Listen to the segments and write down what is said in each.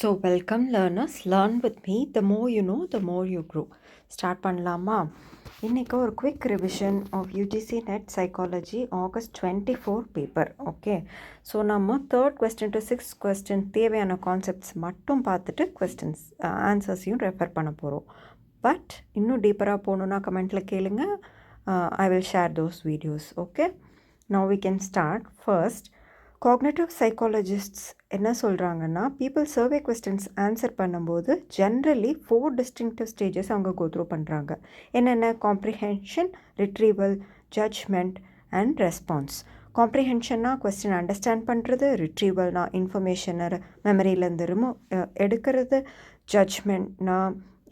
So, welcome learners. Learn with me. The more you know, the more you grow. Start பண்ணலாமா? இன்னைக்கு ஒரு quick revision of UGC NET psychology August 24 paper. Okay, so நம்ம third question to 6th question தேவையான concepts மட்டும் பார்த்துட்டு questions ஆன்சர்ஸையும் refer பண்ண போகிறோம். But இன்னும் டீப்பராக போகணுன்னா கமெண்ட்டில் கேளுங்க. I will share those videos. Okay, now we can start. First, cognitive psychologists என்ன சொல்கிறாங்கன்னா, பீப்புள் சர்வே கொஸ்டின்ஸ் ஆன்சர் பண்ணும்போது ஜென்ரலி 4 டிஸ்டிங்டிவ் ஸ்டேஜஸ் அவங்க கோத்ரூ பண்ணுறாங்க. என்னென்ன? Comprehension, retrieval, judgment and response. காம்ப்ரிஹென்ஷன்னா கொஸ்டின் அண்டர்ஸ்டாண்ட் பண்ணுறது, ரிட்ரீவல்னா இன்ஃபர்மேஷனை மெமரியிலேருந்து எடுக்கிறது, ஜட்ஜ்மெண்ட்னா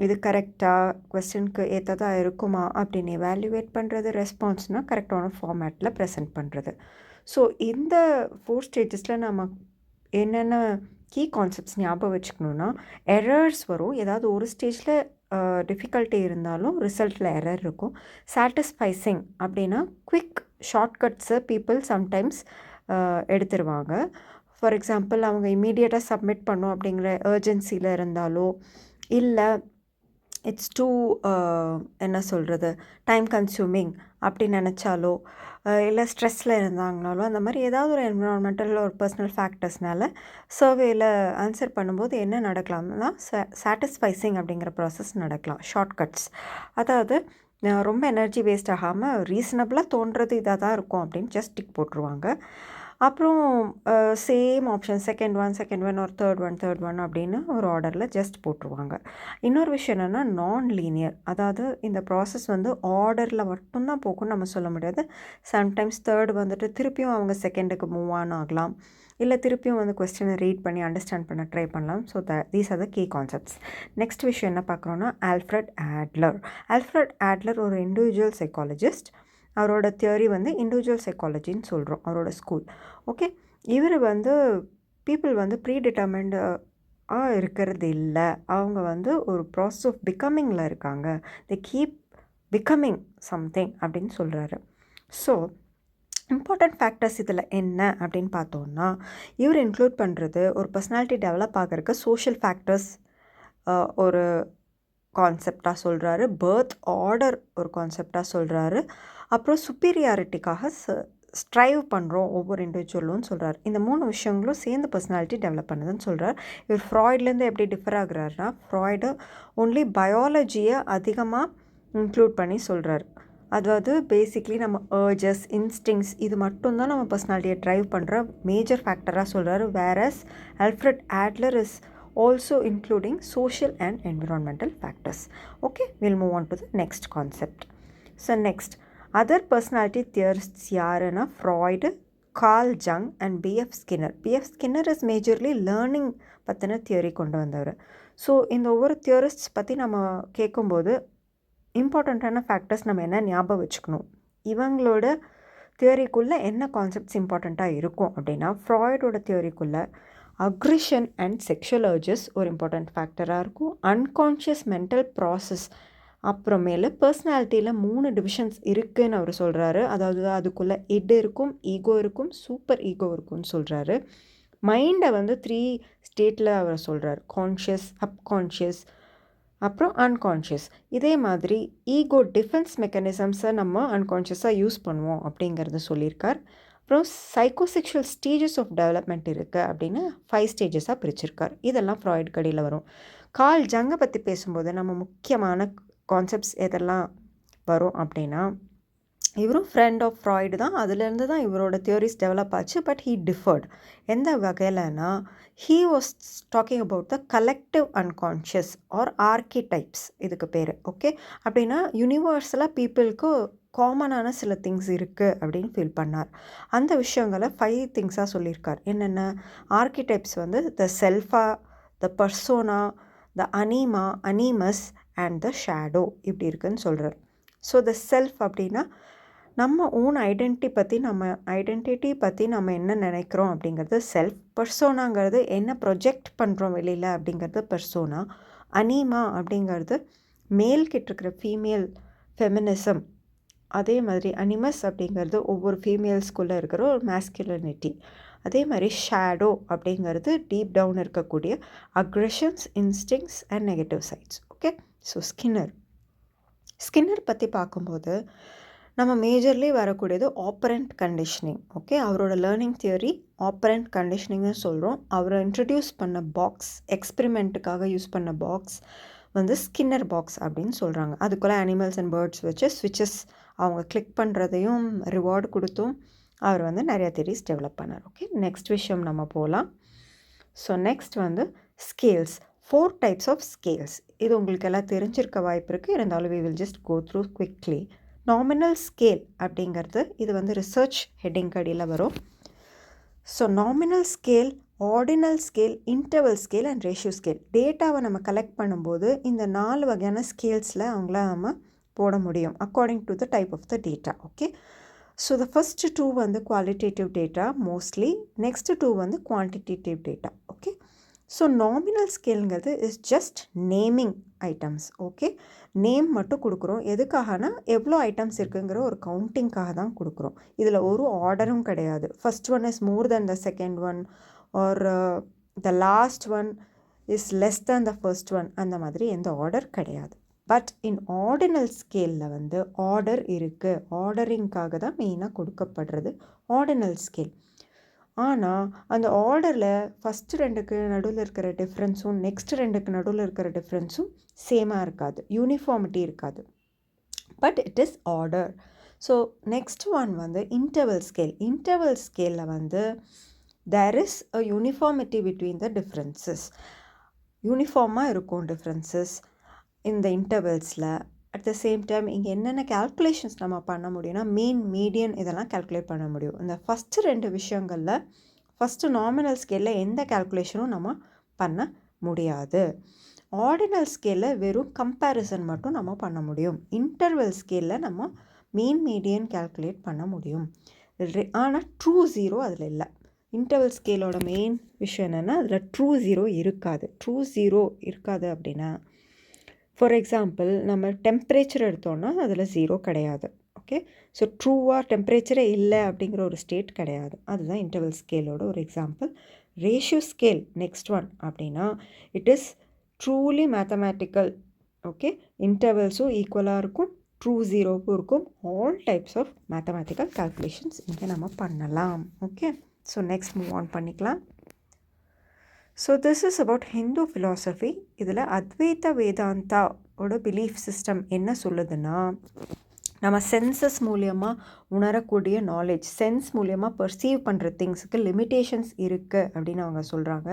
இது கரெக்டாக கொஸ்டினுக்கு ஏற்றதாக இருக்குமா அப்படின்னு எவாலுவேட் பண்ணுறது, ரெஸ்பான்ஸ்னால் கரெக்டான ஃபார்மேட்டில் ப்ரெசென்ட் பண்ணுறது. ஸோ இந்த 4 ஸ்டேஜஸில் நம்ம என்னென்ன கீ கான்செப்ட்ஸ் ஞாபகம் வச்சுக்கணுன்னா, எரர்ஸ் வரும். ஏதாவது ஒரு ஸ்டேஜில் டிஃபிகல்ட்டி இருந்தாலும் ரிசல்ட்டில் எரர் இருக்கும். சாட்டிஸ்ஃபைசிங் அப்படின்னா குவிக் ஷார்ட்கட்ஸை பீப்புள் சம்டைம்ஸ் எடுத்துருவாங்க. ஃபார் எக்ஸாம்பிள், அவங்க இம்மீடியட்டாக சப்மிட் பண்ணோம் அப்படிங்கிற அர்ஜென்சியில் இருந்தாலோ, இல்லை இட்ஸ் டூ என்ன சொல்கிறது, டைம் கன்சூமிங் அப்படி நினச்சாலோ, இல்லை ஸ்ட்ரெஸ்ஸில் இருந்தாங்கனாலும், அந்த மாதிரி ஏதாவது ஒரு என்விரான்மெண்டல் ஒரு பர்சனல் ஃபேக்டர்ஸ்னால சர்வேயில் ஆன்சர் பண்ணும்போது என்ன நடக்கலாம்னா, சாட்டிஸ்ஃபைசிங் அப்படிங்கிற ப்ராசஸ் நடக்கலாம். ஷார்ட்கட்ஸ், அதாவது ரொம்ப எனர்ஜி வேஸ்ட் ஆகாமல் ரீசனபிளாக தோன்றது இதாக தான் இருக்கும் அப்படின்னு ஜஸ்ட் டிக் போட்டுருவாங்க. அப்புறம் சேம் ஆப்ஷன் செகண்ட் ஒன் ஒரு தேர்ட் ஒன் அப்படின்னு ஒரு ஆர்டரில் ஜஸ்ட் போட்டுருவாங்க. இன்னொரு விஷயம் என்னென்னா, நான் லீனியர், அதாவது இந்த ப்ராசஸ் வந்து ஆர்டரில் மட்டும்தான் போகும்னு நம்ம சொல்ல முடியாது. சம்டைம்ஸ் தேர்ட் வந்துட்டு திருப்பியும் அவங்க செகண்டுக்கு மூவ் ஆன் ஆகலாம், இல்லை திருப்பியும் வந்து கொஸ்டினை ரீட் பண்ணி அண்டர்ஸ்டாண்ட் பண்ண ட்ரை பண்ணலாம். So these are the key concepts. Next விஷயம் என்ன பார்க்குறோன்னா, ஆல்ஃப்ரட் ஆட்லர் ஒரு இண்டிவிஜுவல் சைக்காலஜிஸ்ட். அவரோட தியரி வந்து இண்டிவிஜுவல் சைக்காலஜின்னு சொல்கிறோம், அவரோட ஸ்கூல். ஓகே, இவர் வந்து பீப்புள் வந்து ப்ரீடிட்டர்மெண்டாக இருக்கிறது இல்லை, அவங்க வந்து ஒரு ப்ராசஸ் ஆஃப் பிகமிங்கில் இருக்காங்க. தி கீப் பிகமிங் சம்திங் அப்படின்னு சொல்கிறாரு. ஸோ இம்பார்ட்டண்ட் ஃபேக்டர்ஸ் இதில் என்ன அப்படின்னு பார்த்தோன்னா, இவர் இன்க்ளூட் பண்ணுறது ஒரு பர்சனாலிட்டி டெவலப் ஆகிறதுக்கு சோஷியல் ஃபேக்டர்ஸ் ஒரு கான்செப்டாக சொல்கிறாரு, பர்த் ஆர்டர் ஒரு கான்செப்டாக சொல்கிறாரு, அப்புறம் சுப்பீரியாரிட்டிக்காக ஸ்ட்ரைவ் பண்ணுறோம் ஒவ்வொரு இண்டிவிஜுவலும் சொல்கிறார். இந்த 3 விஷயங்களும் சேர்ந்து பர்சனாலிட்டி டெவலப் பண்ணுதுன்னு சொல்கிறார். இவர் ஃப்ராய்ட்லேருந்து எப்படி டிஃபர் ஆகுறாருனா, ஃப்ராய்டு ஒன்லி பயாலஜியை அதிகமாக இன்க்ளூட் பண்ணி சொல்கிறார். அதாவது பேசிக்லி நம்ம அர்ஜஸ், இன்ஸ்டிங்ஸ் இது மட்டும்தான் நம்ம பர்சனாலிட்டியை ட்ரைவ் பண்ணுற மேஜர் ஃபேக்டராக சொல்கிறாரு. Various Alfred Adler is also including social and environmental factors. Okay, we'll move on to the next concept. So next, other personality theorists யாருன்னா, Freud, Carl Jung and B F Skinner. B F Skinner is majorly learning பற்றின theory கொண்டு வந்தவர். So இந்த ஒவ்வொரு தியரிஸ்ட்ஸ் பற்றி நம்ம கேட்கும்போது இம்பார்ட்டண்ட்டான ஃபேக்டர்ஸ் நம்ம என்ன ஞாபகம் வச்சுக்கணும், இவங்களோட தியரிக்குள்ளே என்ன கான்செப்ட்ஸ் இம்பார்ட்டண்ட்டாக இருக்கும் அப்படின்னா, ஃப்ராய்டோட தியரிக்குள்ளே அக்ரிஷன் அண்ட் செக்ஷுவல் அர்ஜஸ் ஒரு இம்பார்ட்டண்ட் ஃபேக்டராக இருக்கும். அன்கான்ஷியஸ் மென்டல் ப்ராசஸ், அப்புறமேல பர்சனாலிட்டியில் 3 டிவிஷன்ஸ் இருக்குதுன்னு அவர் சொல்கிறாரு. அதாவது அதுக்குள்ளே இட் இருக்கும், ஈகோ இருக்கும், சூப்பர் ஈகோ இருக்கும்னு சொல்கிறாரு. மைண்டை வந்து 3 ஸ்டேட்டில் அவர் சொல்கிறார், கான்ஷியஸ், சப்கான்ஷியஸ், அப்புறம் அன்கான்ஷியஸ். இதே மாதிரி ஈகோ டிஃபென்ஸ் மெக்கானிசம்ஸை நம்ம அன்கான்ஷியஸாக யூஸ் பண்ணுவோம் அப்படிங்கிறது சொல்லியிருக்கார். அப்புறம் சைக்கோசெக்ஷுவல் ஸ்டேஜஸ் ஆஃப் டெவலப்மெண்ட் இருக்குது அப்படின்னு 5 ஸ்டேஜஸாக பிரிச்சிருக்கார். இதெல்லாம் ஃப்ராய்டு கடியில் வரும். கார்ல் ஜங்கை பற்றி பேசும்போது நம்ம முக்கியமான கான்செப்ட்ஸ் எதெல்லாம் வரும் அப்படின்னா, இவரும் ஃப்ரெண்ட் ஆஃப் ஃப்ராய்டு தான், அதுலேருந்து தான் இவரோட தியோரிஸ் டெவலப் ஆச்சு. But he differed. எந்த வகையிலனா, he was talking about the collective unconscious or archetypes, இதுக்கு பேர். ஓகே, அப்படின்னா யூனிவர்சலாக பீப்புளுக்கு காமனான சில திங்ஸ் இருக்குது அப்படின்னு ஃபீல் பண்ணார். அந்த விஷயங்களை 5 திங்ஸாக சொல்லியிருக்கார். என்னென்ன? ஆர்கிடைப்ஸ் வந்து த செல்ஃபா, the persona, the animus and the shadow, இப்படி இருக்குதுன்னு சொல்கிறார். ஸோ த செல்ஃப் அப்படின்னா நம்ம ஓன் ஐடென்டிட்டி பற்றி நம்ம என்ன நினைக்கிறோம் அப்படிங்கிறது செல்ஃப். பர்சோனாங்கிறது என்ன ப்ரொஜெக்ட் பண்ணுறோம் வெளியில் அப்படிங்கிறது பர்சோனா. அனீமா அப்படிங்கிறது மேல் கிட்ட இருக்கிற ஃபீமேல் ஃபெமினிசம். அதே மாதிரி அனிமஸ் அப்படிங்கிறது ஒவ்வொரு ஃபீமேல்ஸ்குள்ளே இருக்கிற ஒரு மேஸ்குலினிட்டி. அதே மாதிரி ஷேடோ அப்படிங்கிறது டீப் டவுன் இருக்கக்கூடிய aggressions, instincts and negative sides. Okay, so Skinner பற்றி பார்க்கும்போது நம்ம மேஜர்லி வரக்கூடியது ஆப்பரண்ட் கண்டிஷனிங். ஓகே, அவரோட லேர்னிங் தியரி ஆப்பரண்ட் கண்டிஷனிங்னு சொல்கிறோம். அவரை இன்ட்ரடியூஸ் பண்ண பாக்ஸ், எக்ஸ்பெரிமெண்ட்டுக்காக யூஸ் பண்ண பாக்ஸ் வந்து ஸ்கின்னர் பாக்ஸ் அப்படின்னு சொல்கிறாங்க. அதுக்குள்ளே அனிமல்ஸ் அண்ட் பேர்ட்ஸ் வச்சு ஸ்விட்சஸ் அவங்க கிளிக் பண்ணுறதையும் ரிவார்டு கொடுத்தும் அவர் வந்து நிறையா தியரிஸ் டெவலப் பண்ணார். ஓகே, நெக்ஸ்ட் விஷயம் நம்ம போகலாம். ஸோ நெக்ஸ்ட் வந்து ஸ்கேல்ஸ். 4 types of scales. இது உங்களுக்கு எல்லாம் தெரிஞ்சிருக்க வாய்ப்பு இருக்குது, இருந்தாலும் we will just go through quickly. Nominal scale அப்படிங்கிறது இது வந்து ரிசர்ச் ஹெட்டிங் அடியில் வரும். So nominal scale, ordinal scale, interval scale and ratio scale. டேட்டாவை நம்ம கலெக்ட் பண்ணும்போது இந்த 4 வகையான ஸ்கேல்ஸில் அவங்கள நம்ம போட முடியும் according to the type of the data. Okay, so the first 2 வந்து குவாலிட்டேட்டிவ் டேட்டா மோஸ்ட்லி, நெக்ஸ்ட்டு 2 வந்து quantitative data. Okay, so nominal ஸ்கேலுங்கிறது is just naming items. Okay, name மட்டும் கொடுக்குறோம். எதுக்காகனா எவ்வளோ ஐட்டம்ஸ் இருக்குங்கிற ஒரு கவுண்டிங்காக தான் கொடுக்குறோம். இதில் ஒரு ஆர்டரும் கிடையாது. First one is more then the second one R the last one is less than the first one, அந்த மாதிரி எந்த ஆர்டர் கிடையாது. பட் இன் ஆர்டினல் ஸ்கேலில் வந்து ஆர்டர் இருக்குது. ஆர்டரிங்காக தான் மெயினாக கொடுக்கப்படுறது ஆர்டினல் ஸ்கேல். ஆனால் அந்த ஆர்டரில் ஃபஸ்ட்டு 2க்கு நடுவில் இருக்கிற டிஃப்ரென்ஸும் நெக்ஸ்ட் 2க்கு நடுவில் இருக்கிற டிஃப்ரென்ஸும் சேமாக இருக்காது, யூனிஃபார்மிட்டி இருக்காது. But it is order. So next one வந்து இன்டர்வல் ஸ்கேல். இன்டர்வல் ஸ்கேலில் வந்து there is a uniformity between the differences. யூனிஃபார்மாக இருக்கும் டிஃப்ரென்சஸ் இந்த இன்டர்வல்ஸில். அட் த சேம் டைம் இங்கே என்னென்ன கேல்குலேஷன்ஸ் நம்ம பண்ண முடியும்னா மீன், மீடியன் இதெல்லாம் கேல்குலேட் பண்ண முடியும். இந்த ஃபஸ்ட்டு 2 விஷயங்களில் ஃபஸ்ட்டு நாமினல் ஸ்கேலில் எந்த கேல்குலேஷனும் நம்ம பண்ண முடியாது. ஆர்டினல் ஸ்கேலில் வெறும் கம்பேரிசன் மட்டும் நம்ம பண்ண முடியும். இன்டர்வல் ஸ்கேலில் நம்ம மீன், மீடியன் கேல்குலேட் பண்ண முடியும். ஆனால் ட்ரூ ஜீரோ அதில் இல்லை. இன்டர்வல் ஸ்கேலோட மெயின் விஷயம் என்னென்னா அதில் ட்ரூ ஜீரோ இருக்காது. ட்ரூ ஜீரோ இருக்காது அப்படின்னா ஃபார் எக்ஸாம்பிள் நம்ம டெம்பரேச்சர் எடுத்தோன்னா அதில் 0 கிடையாது. ஓகே, ஸோ ட்ரூவாக டெம்பரேச்சரே இல்லை அப்படிங்கிற ஒரு ஸ்டேட் கிடையாது. அதுதான் இன்டர்வல் ஸ்கேலோட ஒரு example. Ratio scale next one அப்படின்னா it is truly mathematical. Okay, இன்டர்வல்ஸும் ஈக்குவலாக இருக்கும், ட்ரூ ஜீரோவும் இருக்கும். All types of mathematical calculations இங்கே நம்ம பண்ணலாம். Okay, so next move on பண்ணிக்கலாம். So this is about Hindu philosophy. இதில் அத்வைத வேதாந்தாவோட பிலீஃப் சிஸ்டம் என்ன சொல்லுதுன்னா, நம்ம சென்சஸ் மூலியமாக உணரக்கூடிய நாலேஜ், சென்ஸ் மூலியமாக பர்சீவ் பண்ணுற திங்ஸுக்கு லிமிட்டேஷன்ஸ் இருக்குது அப்படின்னு அவங்க சொல்கிறாங்க.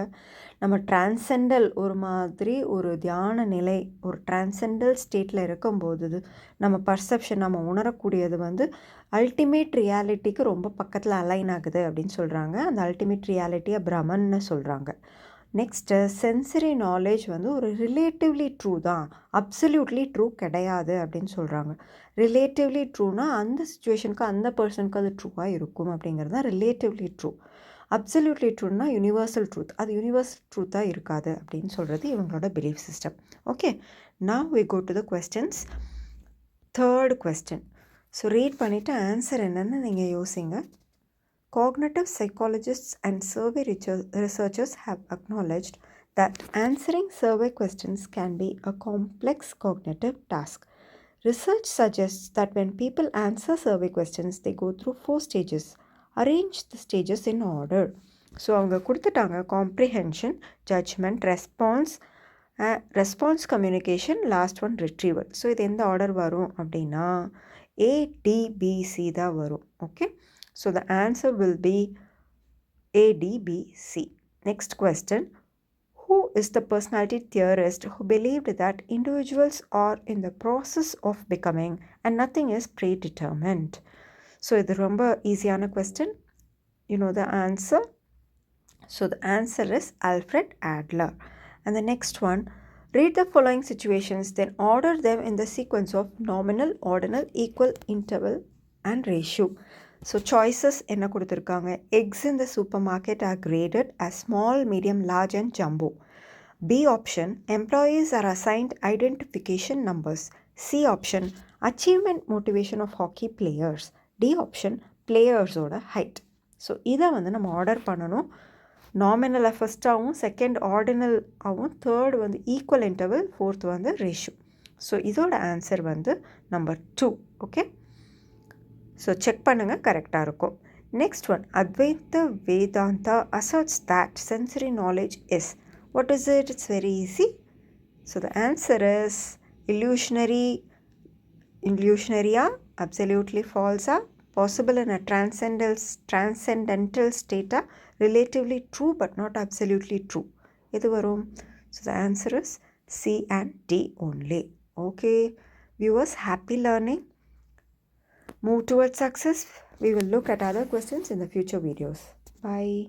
நம்ம டிரான்செண்டல் ஒரு மாதிரி ஒரு தியான நிலை, ஒரு டிரான்செண்டல் ஸ்டேட்டில் இருக்கும்போது நம்ம பர்செப்ஷன், நம்ம உணரக்கூடியது வந்து அல்டிமேட் ரியாலிட்டிக்கு ரொம்ப பக்கத்தில் அலைன் ஆகுது அப்படின்னு சொல்கிறாங்க. அந்த அல்டிமேட் ரியாலிட்டியை பிரமன்னு சொல்கிறாங்க. நெக்ஸ்ட்டு சென்சரி நாலேஜ் வந்து ஒரு ரிலேட்டிவ்லி ட்ரூ தான், அப்சல்யூட்லி ட்ரூ கிடையாது அப்படின்னு சொல்கிறாங்க. ரிலேட்டிவ்லி ட்ரூனா அந்த சுச்சுவேஷனுக்கு அந்த பர்சனுக்கு அது ட்ரூவாக இருக்கும் அப்படிங்கிறது தான் ரிலேட்டிவ்லி ட்ரூ. அப்சல்யூட்லி ட்ரூனா யூனிவர்சல் ட்ரூத், அது யூனிவர்சல் ட்ரூத்தாக இருக்காது அப்படின்னு சொல்கிறது இவங்களோட belief system. Okay, now we go to the questions. Third question. So read பண்ணிவிட்டு ஆன்சர் என்னன்னு நீங்கள் யோசிங்க. Cognitive psychologists and survey researchers have acknowledged that answering survey questions can be a complex cognitive task. Research suggests that when people answer survey questions, they go through 4 stages. Arrange the stages in order. So அவங்க கொடுத்துட்டாங்க comprehension, judgment, response communication, last one retrieval. So இது எந்த order வரும் அப்படின்னா ADBC தான் வரும். Okay, so the answer will be ADBC. Next question. Who is the personality theorist who believed that individuals are in the process of becoming and nothing is predetermined? So இது ரொம்ப ஈஸியான question. You know the answer. So the answer is Alfred Adler. And the next one, read the following situations, then order them in the sequence of nominal, ordinal, equal, interval and ratio. So choices என்ன கொடுத்துருக்காங்க. Eggs in the supermarket are graded as small, medium, large and jumbo. B option, employees are assigned identification numbers. C option, achievement motivation of hockey players. D option, players ஓட height. So இதை வந்து நம்ம order பண்ணணும். நாமினலை ஃபஸ்ட்டாகவும், second ordinal ஆகவும், third வந்து equal interval, fourth வந்து ratio. So இதோட answer வந்து நம்பர் 2. ஓகே, ஸோ செக் பண்ணுங்கள், கரெக்டாக இருக்கும். Next one, Advaita Vedanta asserts that sensory knowledge is. What is it? It's very easy. So the answer is illusionary, absolutely false, possible in a transcendental state, relatively true but not absolutely true. Idu varum. So the answer is C and D only. Okay, viewers, happy learning. Move towards success. We will look at other questions in the future videos. Bye.